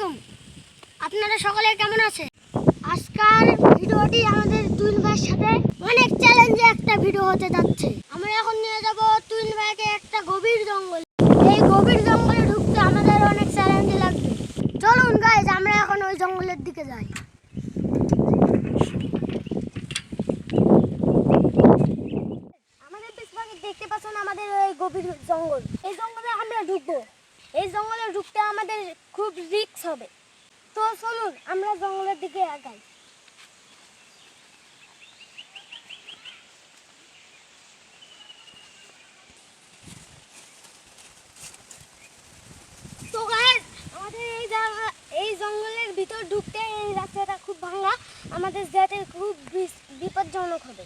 আলাইকুম। আপনারা সকলে কেমন আছেন? আজকের ভিডিওটি আমাদের তুইন ভাইয়ের সাথে অনেক চ্যালেঞ্জে একটা ভিডিও হতে যাচ্ছে। আমরা এখন নিয়ে যাব তুইন ভাইকে একটা গভীর জঙ্গল। এই গভীর জঙ্গলে ঢুকতে আমাদের অনেক চ্যালেঞ্জ লাগবে। চলুন গাইজ, আমরা এখন ওই জঙ্গলের দিকে যাই। আমাদের পিছনে দেখতে পাচ্ছেন আমাদের এই গভীর জঙ্গল। এই জঙ্গলে আমরা ঢুকবো। এই জঙ্গলে ঢুকতে আমাদের খুব রিস্ক হবে। তো চলুন আমরা জঙ্গলের দিকে আগাই। তো গাইস, আমাদের এই জঙ্গলের ভিতর ঢুকতে এই রাস্তাটা খুব ভাঙা, আমাদের যেতে খুব বিপজ্জনক হবে।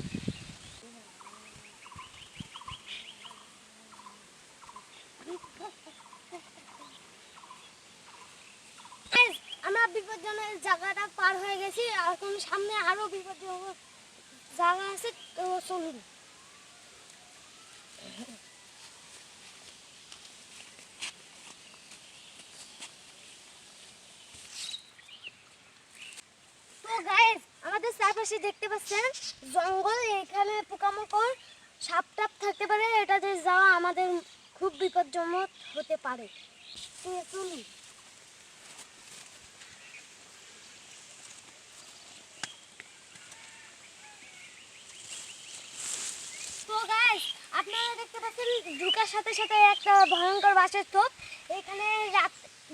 আমরা বিপজ্জনক জায়গাটা পার হয়ে গেছি, এখন সামনে আরো বিপজ্জনক জায়গা আছে, তো চলুন। তো গাইস, আমাদের চারপাশে দেখতে পাচ্ছেন জঙ্গল, এখানে পোকামাকড় সাপ টাপ থাকতে পারে, এটাতে যাওয়া আমাদের খুব বিপজ্জনক হতে পারে। তো চলুন। তো গাইস, আপনারা দেখতে পাচ্ছেন ঢোকার সাথে সাথে একটা ভয়ঙ্কর বাঁশের টোপ। এখানে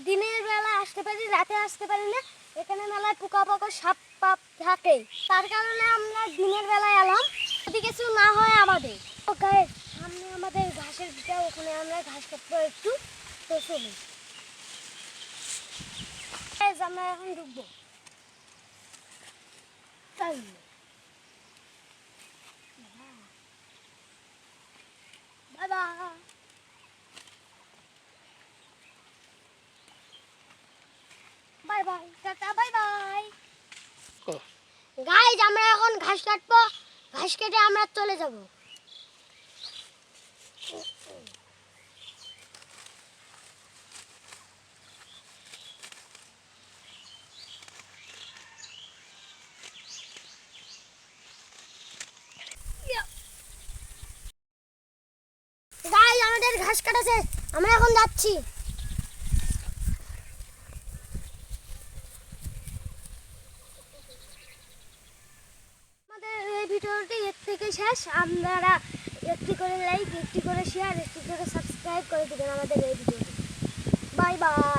দিনের বেলা আসতে পারি, রাতে আসতে পারি না। এখানে মেলায় পোকামাকড় সাপ পাপ থাকে, তার কারণে আমরা দিনের বেলায় এলাম, যদি কিছু না হয় আমাদের। তো গাইস, সামনে আমাদের ঘাসের ভিটা, ওখানে আমরা ঘাস কাটবো একটু। তো চলুন গাইস, আমরা এখন ঢুকবো। তাই bye bye. Bye bye, tata, bye bye. Guys, আমরা এখন ঘাস কাটবো। ঘাস কেটে আমরা চলে যাব। গাইজ, আমাদের ঘাস কাটা শেষ, আমরা এখন যাচ্ছি। আমাদের এই ভিডিওটি এর থেকে শেষ। আপনারা একটি করে লাইক, একটি করে শেয়ার, একটি করে সাবস্ক্রাইব করে দেবেন আমাদের এই ভিডিওটি। Bye bye.